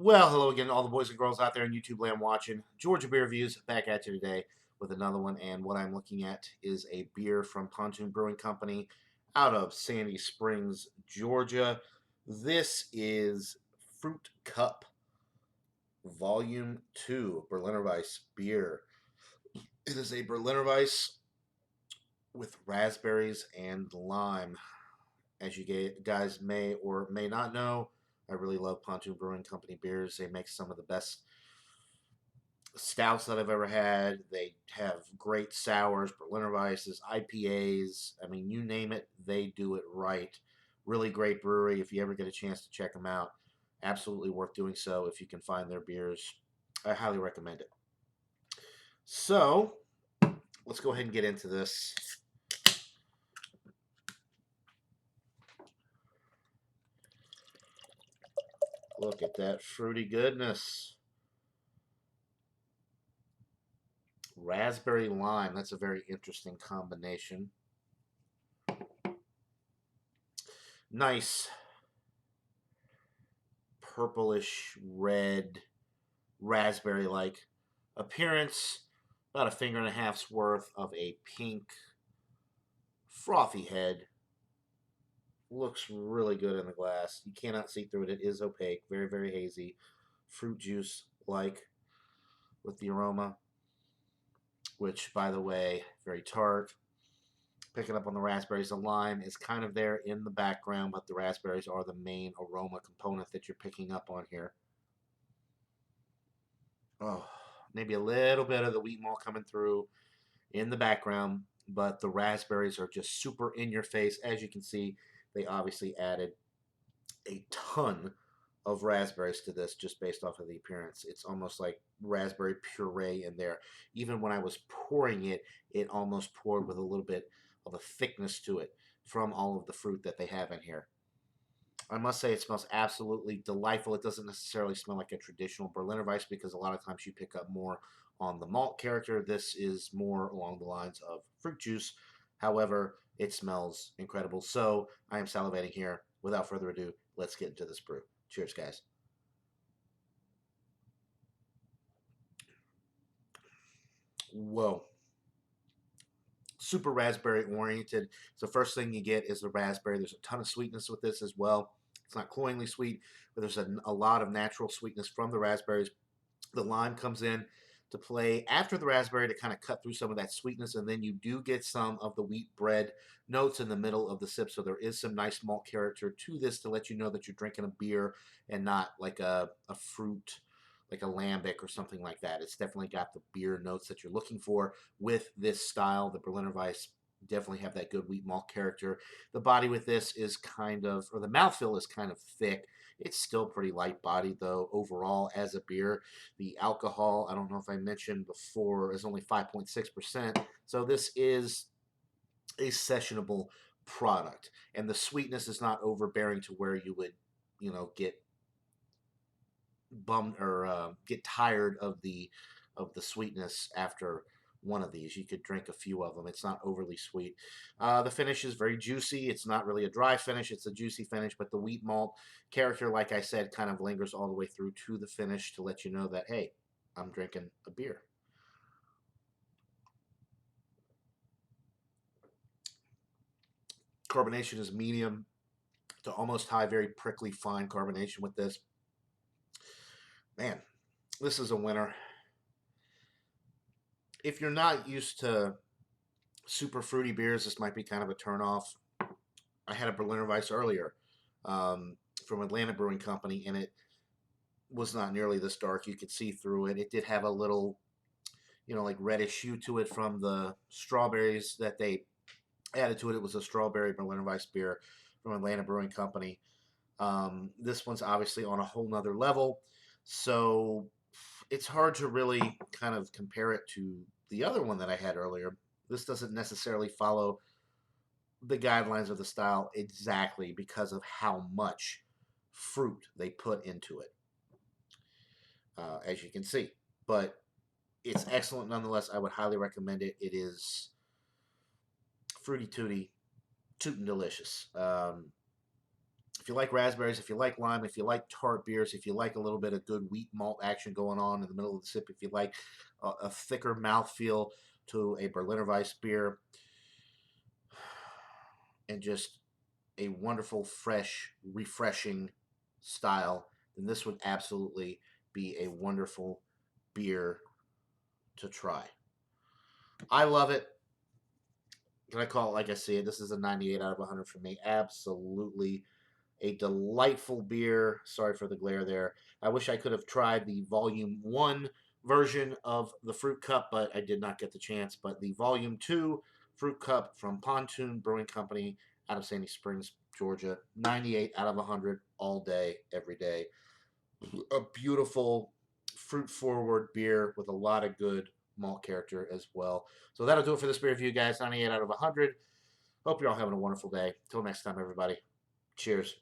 Well, hello again, all the boys and girls out there in YouTube land watching. Georgia Beer Reviews back at you today with another one. And what I'm looking at is a beer from Pontoon Brewing Company out of Sandy Springs, Georgia. This is Fruit Cup Volume 2 Berliner Weiss beer. It is a Berliner Weiss with raspberries and lime. As you guys may or may not know, I really love Pontoon Brewing Company beers. They make some of the best stouts that I've ever had. They have great sours, Berliner Weisses, IPAs. I mean, you name it, they do it right. Really great brewery. If you ever get a chance to check them out, absolutely worth doing so if you can find their beers. I highly recommend it. So, let's go ahead and get into this. Look at that fruity goodness. Raspberry lime. That's a very interesting combination. Nice purplish red raspberry like appearance. About a finger and a half's worth of a pink frothy head. Looks really good in the glass. You cannot see through it. It is opaque. Very, very hazy. Fruit juice like with the aroma, which, by the way, very tart. Picking up on the raspberries. The lime is kind of there in the background, but the raspberries are the main aroma component that you're picking up on here. Oh, maybe a little bit of the wheat malt coming through in the background, but the raspberries are just super in your face. As you can see, they obviously added a ton of raspberries to this just based off of the appearance. It's almost like raspberry puree in there. Even when I was pouring it, it almost poured with a little bit of a thickness to it from all of the fruit that they have in here. I must say it smells absolutely delightful. It doesn't necessarily smell like a traditional Berliner Weiss because a lot of times you pick up more on the malt character. This is more along the lines of fruit juice. However, it smells incredible. So I am salivating here. Without further ado, let's get into this brew. Cheers, guys. Whoa. Super raspberry oriented. So first thing you get is the raspberry. There's a ton of sweetness with this as well. It's not cloyingly sweet, but there's a lot of natural sweetness from the raspberries. The lime comes in to play after the raspberry to kind of cut through some of that sweetness, and then you do get some of the wheat bread notes in the middle of the sip. So there is some nice malt character to this to let you know that you're drinking a beer and not like a fruit, like a lambic or something like that. It's definitely got the beer notes that you're looking for with this style. The Berliner Weiss definitely have that good wheat malt character. The body with this is kind of, or the mouthfeel is kind of thick. It's still pretty light bodied though overall as a beer. The alcohol, I don't know if I mentioned before, is only 5.6%. So this is a sessionable product. And the sweetness is not overbearing to where you would, get bummed or get tired of the sweetness after one of these. You could drink a few of them. It's not overly sweet. The finish is very juicy. It's not really a dry finish. It's a juicy finish, but the wheat malt character, like I said, kind of lingers all the way through to the finish to let you know that, hey, I'm drinking a beer. Carbonation is medium to almost high, very prickly, fine carbonation with this. Man, this is a winner. If you're not used to super fruity beers, this might be kind of a turnoff. I had a Berliner Weiss earlier from Atlanta Brewing Company, and it was not nearly this dark. You could see through it. It did have a little, like reddish hue to it from the strawberries that they added to it. It was a strawberry Berliner Weiss beer from Atlanta Brewing Company. This one's obviously on a whole nother level. So it's hard to really kind of compare it to the other one that I had earlier. This doesn't necessarily follow the guidelines of the style exactly because of how much fruit they put into it, as you can see. But it's excellent nonetheless. I would highly recommend it. It is fruity tooty, tootin' delicious. If you like raspberries, if you like lime, if you like tart beers, if you like a little bit of good wheat malt action going on in the middle of the sip, if you like a thicker mouthfeel to a Berliner Weiss beer, and just a wonderful, fresh, refreshing style, then this would absolutely be a wonderful beer to try. I love it. Can I call it like I see it? This is a 98 out of 100 for me. Absolutely a delightful beer. Sorry for the glare there. I wish I could have tried the Volume 1 version of the Fruit Cup, but I did not get the chance. But the Volume 2 Fruit Cup from Pontoon Brewing Company out of Sandy Springs, Georgia. 98 out of 100 all day, every day. A beautiful fruit-forward beer with a lot of good malt character as well. So that'll do it for this beer review, guys. 98 out of 100. Hope you're all having a wonderful day. Till next time, everybody. Cheers.